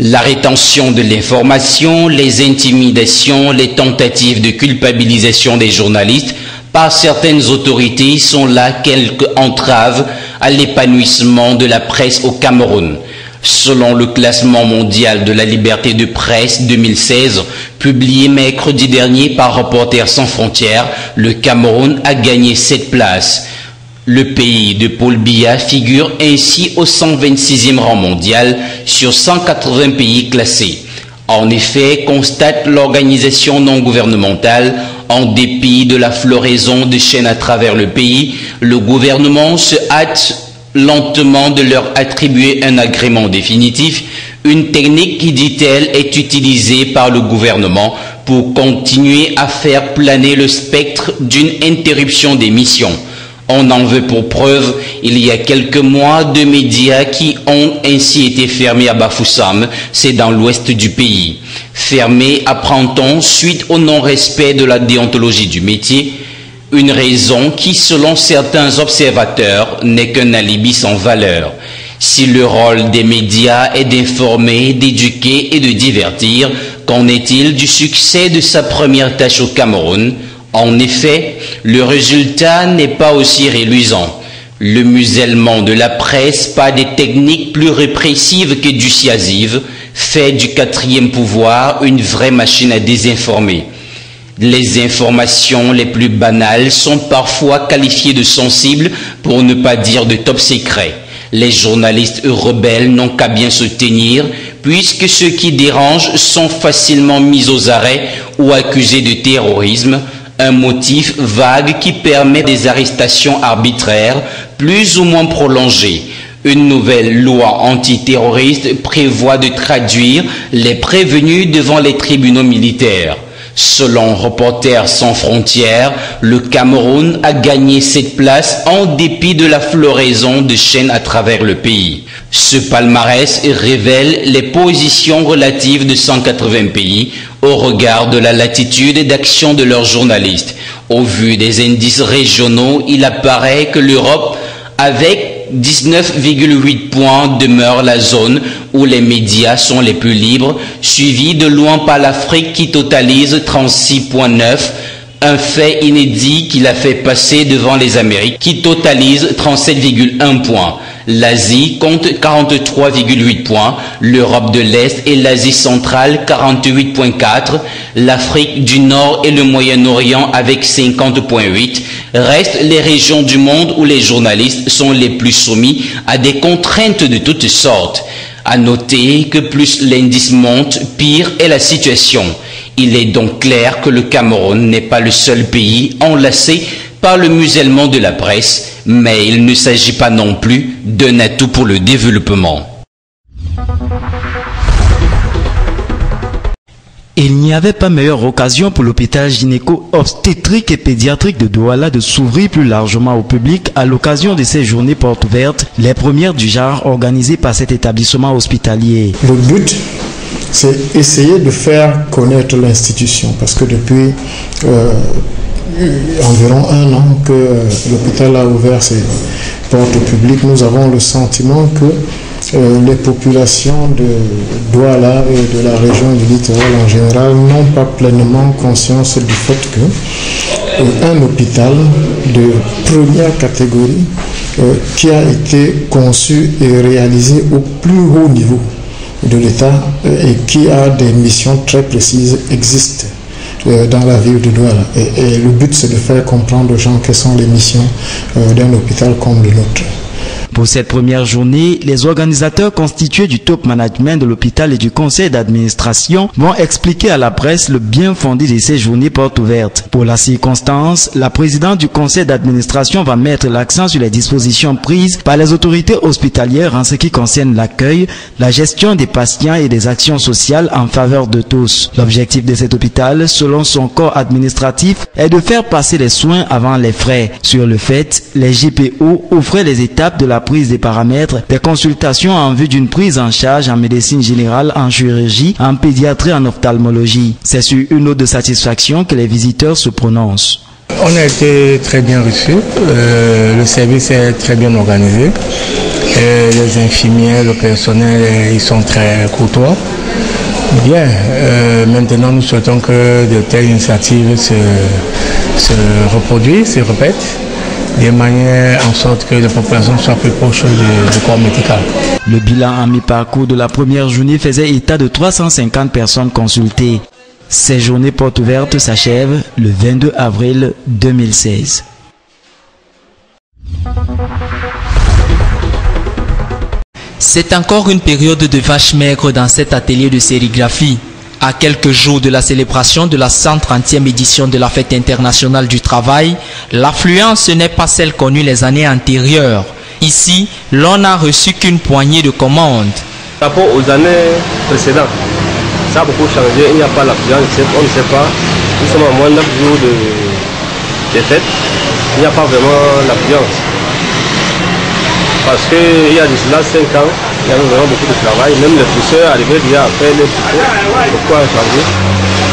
La rétention de l'information, les intimidations, les tentatives de culpabilisation des journalistes par certaines autorités sont là quelques entraves à l'épanouissement de la presse au Cameroun. Selon le classement mondial de la liberté de presse 2016, publié mercredi dernier par Reporters sans frontières, le Cameroun a gagné 7 places. Le pays de Paul Biya figure ainsi au 126e rang mondial sur 180 pays classés. En effet, constate l'organisation non gouvernementale, en dépit de la floraison de chaînes à travers le pays, le gouvernement se hâte lentement de leur attribuer un agrément définitif, une technique qui, dit-elle, est utilisée par le gouvernement pour continuer à faire planer le spectre d'une interruption des missions. On en veut pour preuve, il y a quelques mois, 2 médias qui ont ainsi été fermés à Bafoussam, c'est dans l'ouest du pays. Fermés, apprend-on, suite au non-respect de la déontologie du métier, une raison qui, selon certains observateurs, n'est qu'un alibi sans valeur. Si le rôle des médias est d'informer, d'éduquer et de divertir, qu'en est-il du succès de sa première tâche au Cameroun ? En effet, le résultat n'est pas aussi reluisant. Le musellement de la presse par des techniques plus répressives que dissuasives fait du 4e pouvoir une vraie machine à désinformer. Les informations les plus banales sont parfois qualifiées de sensibles pour ne pas dire de top secret. Les journalistes rebelles n'ont qu'à bien se tenir puisque ceux qui dérangent sont facilement mis aux arrêts ou accusés de terrorisme, un motif vague qui permet des arrestations arbitraires plus ou moins prolongées. Une nouvelle loi antiterroriste prévoit de traduire les prévenus devant les tribunaux militaires. Selon Reporters sans frontières, le Cameroun a gagné cette place en dépit de la floraison de chaînes à travers le pays. Ce palmarès révèle les positions relatives de 180 pays au regard de la latitude d'action de leurs journalistes. Au vu des indices régionaux, il apparaît que l'Europe, avec 19,8 points, demeure la zone où les médias sont les plus libres, suivi de loin par l'Afrique qui totalise 36,9, un fait inédit qui l'a fait passer devant les Amériques qui totalisent 37,1 points. L'Asie compte 43,8 points, l'Europe de l'Est et l'Asie centrale 48,4, l'Afrique du Nord et le Moyen-Orient avec 50,8. Restent les régions du monde où les journalistes sont les plus soumis à des contraintes de toutes sortes. À noter que plus l'indice monte, pire est la situation. Il est donc clair que le Cameroun n'est pas le seul pays enlacé par le musellement de la presse, mais il ne s'agit pas non plus d'un atout pour le développement. Il n'y avait pas meilleure occasion pour l'hôpital gynéco-obstétrique et pédiatrique de Douala de s'ouvrir plus largement au public à l'occasion de ces journées portes ouvertes, les premières du genre organisées par cet établissement hospitalier. Le but, c'est essayer de faire connaître l'institution, parce que depuis environ 1 an que l'hôpital a ouvert ses portes au public, nous avons le sentiment que les populations de Douala et de la région du littoral en général n'ont pas pleinement conscience du fait que un hôpital de première catégorie qui a été conçu et réalisé au plus haut niveau de l'État et qui a des missions très précises existe dans la ville de Douala. Et le but, c'est de faire comprendre aux gens quelles sont les missions d'un hôpital comme le nôtre. Pour cette première journée, les organisateurs constitués du top management de l'hôpital et du conseil d'administration vont expliquer à la presse le bien fondé de ces journées portes ouvertes. Pour la circonstance, la présidente du conseil d'administration va mettre l'accent sur les dispositions prises par les autorités hospitalières en ce qui concerne l'accueil, la gestion des patients et des actions sociales en faveur de tous. L'objectif de cet hôpital, selon son corps administratif, est de faire passer les soins avant les frais. Sur le fait, les GPO offraient les étapes de la prise des paramètres, des consultations en vue d'une prise en charge en médecine générale, en chirurgie, en pédiatrie, en ophtalmologie. C'est sur une note de satisfaction que les visiteurs se prononcent. On a été très bien reçus, le service est très bien organisé, les infirmiers, le personnel, ils sont très courtois. Bien, maintenant nous souhaitons que de telles initiatives se reproduisent, se répètent, de manière en sorte que les populations soient plus proches du corps médical. Le bilan à mi-parcours de la première journée faisait état de 350 personnes consultées. Ces journées portes ouvertes s'achèvent le 22 avril 2016. C'est encore une période de vache maigre dans cet atelier de sérigraphie. À quelques jours de la célébration de la 130e édition de la Fête internationale du travail, l'affluence n'est pas celle connue les années antérieures. Ici, l'on n'a reçu qu'une poignée de commandes. Par rapport aux années précédentes, ça a beaucoup changé, il n'y a pas l'affluence, on ne sait pas. Nous sommes à moins de 9 jours de fête, il n'y a pas vraiment l'affluence. Parce qu'il y a de cela 5 ans, il y avait vraiment beaucoup de travail, même les pousseurs arrivaient déjà après les pousseurs. Pourquoi changer?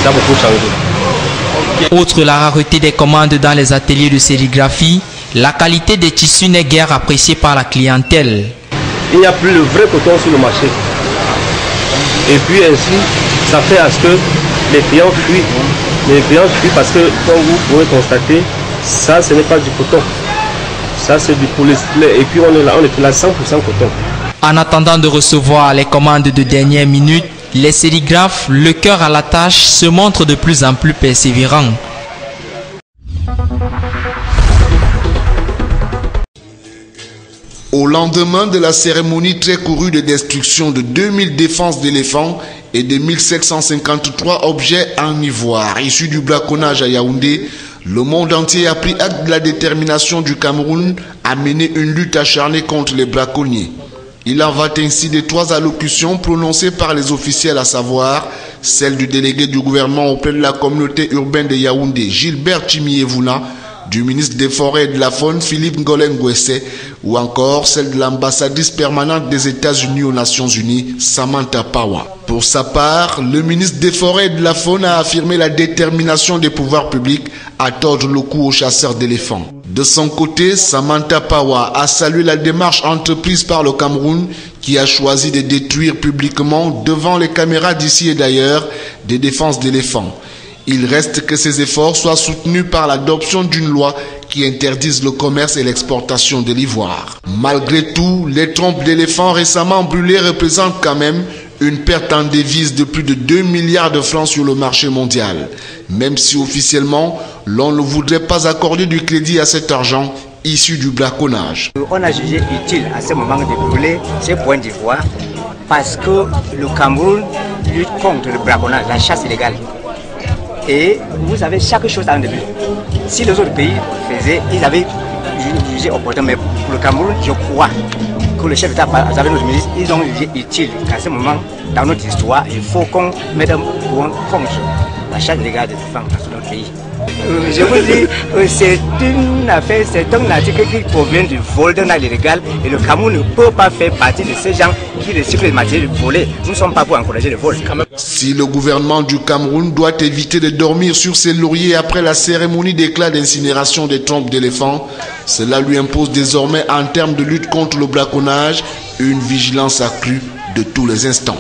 Ça a beaucoup changé. Outre la rareté des commandes dans les ateliers de sérigraphie, la qualité des tissus n'est guère appréciée par la clientèle. Il n'y a plus le vrai coton sur le marché. Et puis ainsi, ça fait à ce que les clients fuient. Les clients fuient parce que, comme vous pouvez constater, ça ce n'est pas du coton. Ça c'est du polyester. Et puis on est là 100% coton. En attendant de recevoir les commandes de dernière minute, les sérigraphes, le cœur à la tâche, se montrent de plus en plus persévérants. Au lendemain de la cérémonie très courue de destruction de 2000 défenses d'éléphants et de 1753 objets en ivoire issus du braconnage à Yaoundé, le monde entier a pris acte de la détermination du Cameroun à mener une lutte acharnée contre les braconniers. Il en va ainsi des 3 allocutions prononcées par les officiels, à savoir celle du délégué du gouvernement auprès de la communauté urbaine de Yaoundé, Gilbert Chimiévouna, du ministre des Forêts et de la Faune, Philippe Ngolengwese, ou encore celle de l'ambassadrice permanente des États-Unis aux Nations Unies, Samantha Power. Pour sa part, le ministre des Forêts et de la Faune a affirmé la détermination des pouvoirs publics à tordre le cou aux chasseurs d'éléphants. De son côté, Samantha Power a salué la démarche entreprise par le Cameroun qui a choisi de détruire publiquement devant les caméras d'ici et d'ailleurs des défenses d'éléphants. Il reste que ces efforts soient soutenus par l'adoption d'une loi qui interdise le commerce et l'exportation de l'ivoire. Malgré tout, les trompes d'éléphants récemment brûlées représentent quand même une perte en devises de plus de 2 milliards de francs sur le marché mondial. Même si officiellement, l'on ne voudrait pas accorder du crédit à cet argent issu du braconnage. On a jugé utile à ce moment de brûler ces points d'ivoire parce que le Cameroun lutte contre le braconnage, la chasse illégale. Et vous savez, chaque chose a un début. Si les autres pays faisaient, ils avaient jugé opportun. Mais pour le Cameroun, je crois que le chef d'État, avec nos ministres, ils ont jugé utile qu'à ce moment, dans notre histoire, il faut qu'on mette un point contre la chasse illégale des éléphants dans notre pays. Je vous dis, c'est une affaire, c'est un article qui provient du vol d'un acte illégal et le Cameroun ne peut pas faire partie de ces gens qui recyclent les matériels volés. Nous ne sommes pas pour encourager le vol. Si le gouvernement du Cameroun doit éviter de dormir sur ses lauriers après la cérémonie d'éclat d'incinération des trompes d'éléphants, cela lui impose désormais en termes de lutte contre le braconnage une vigilance accrue de tous les instants.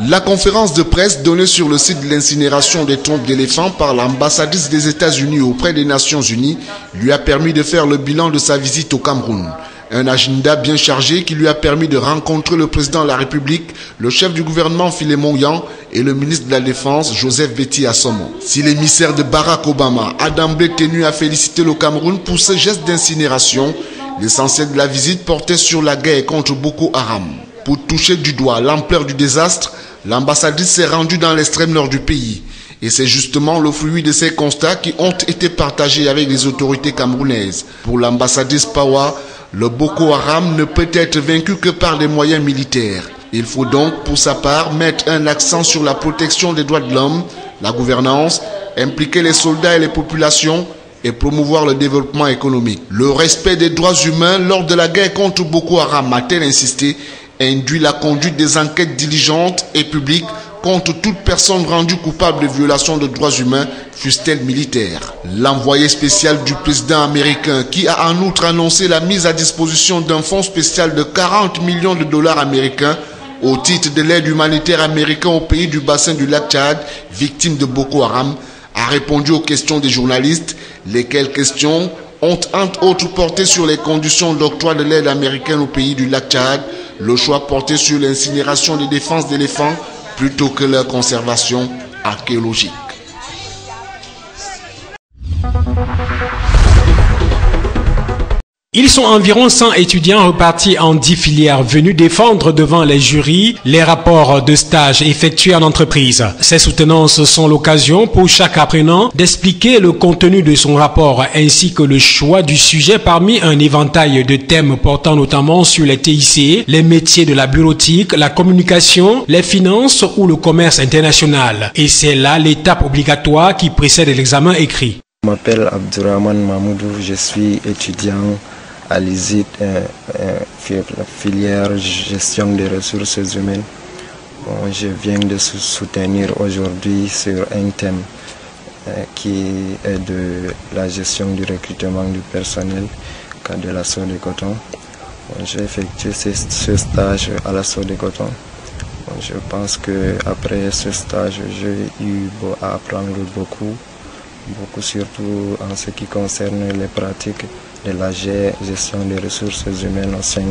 La conférence de presse donnée sur le site de l'incinération des trompes d'éléphants par l'ambassadrice des États-Unis auprès des Nations Unies lui a permis de faire le bilan de sa visite au Cameroun. Un agenda bien chargé qui lui a permis de rencontrer le président de la République, le chef du gouvernement Philémon Yan et le ministre de la Défense Joseph Betty Assomo. Si l'émissaire de Barack Obama a d'emblée tenu à féliciter le Cameroun pour ce geste d'incinération, l'essentiel de la visite portait sur la guerre contre Boko Haram. Pour toucher du doigt l'ampleur du désastre, l'ambassadrice s'est rendue dans l'extrême nord du pays. Et c'est justement le fruit de ces constats qui ont été partagés avec les autorités camerounaises. Pour l'ambassadrice Power, le Boko Haram ne peut être vaincu que par des moyens militaires. Il faut donc, pour sa part, mettre un accent sur la protection des droits de l'homme, la gouvernance, impliquer les soldats et les populations et promouvoir le développement économique. Le respect des droits humains lors de la guerre contre Boko Haram, a-t-elle insisté, induit la conduite des enquêtes diligentes et publiques contre toute personne rendue coupable de violation de droits humains, fût-elle militaire. L'envoyé spécial du président américain, qui a en outre annoncé la mise à disposition d'un fonds spécial de 40 millions de dollars américains au titre de l'aide humanitaire américaine au pays du bassin du lac Tchad, victime de Boko Haram, a répondu aux questions des journalistes, lesquelles questions ont entre autres porté sur les conditions d'octroi de l'aide américaine au pays du lac Tchad, le choix porté sur l'incinération des défenses d'éléphants plutôt que leur conservation archéologique. Ils sont environ 100 étudiants repartis en 10 filières venus défendre devant les jurys les rapports de stage effectués en entreprise. Ces soutenances sont l'occasion pour chaque apprenant d'expliquer le contenu de son rapport ainsi que le choix du sujet parmi un éventail de thèmes portant notamment sur les TIC, les métiers de la bureautique, la communication, les finances ou le commerce international. Et c'est là l'étape obligatoire qui précède l'examen écrit. Je m'appelle Abdurrahman Mahmoudou, je suis étudiant à l'ISIT, filière gestion des ressources humaines. Bon, je viens de soutenir aujourd'hui sur un thème qui est de la gestion du recrutement du personnel de l'assaut de coton. Bon, j'ai effectué ce stage à l'assaut de coton. Bon, je pense qu'après ce stage, j'ai eu à apprendre beaucoup surtout en ce qui concerne les pratiques de la gestion des ressources humaines au sein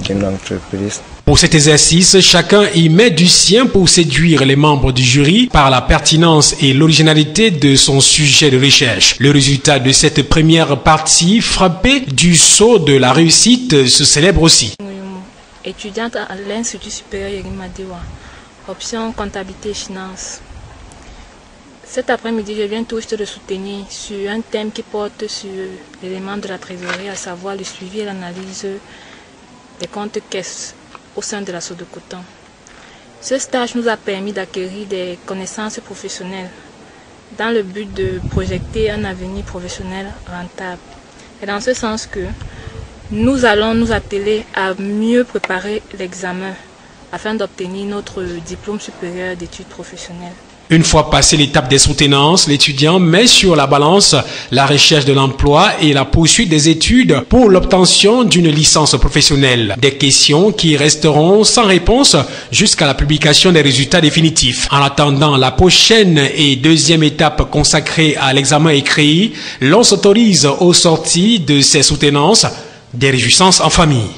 d'une entreprise. Pour cet exercice, chacun y met du sien pour séduire les membres du jury par la pertinence et l'originalité de son sujet de recherche. Le résultat de cette première partie, frappé du sceau de la réussite, se célèbre aussi. Étudiante à l'Institut supérieur Yerimadewa, option comptabilité et finance. Cet après-midi, je viens tout juste de soutenir sur un thème qui porte sur l'élément de la trésorerie, à savoir le suivi et l'analyse des comptes caisses au sein de l'assaut de coton. Ce stage nous a permis d'acquérir des connaissances professionnelles dans le but de projeter un avenir professionnel rentable. Et dans ce sens que nous allons nous atteler à mieux préparer l'examen afin d'obtenir notre diplôme supérieur d'études professionnelles. Une fois passée l'étape des soutenances, l'étudiant met sur la balance la recherche de l'emploi et la poursuite des études pour l'obtention d'une licence professionnelle. Des questions qui resteront sans réponse jusqu'à la publication des résultats définitifs. En attendant la prochaine et deuxième étape consacrée à l'examen écrit, l'on s'autorise aux sorties de ces soutenances des réjouissances en famille.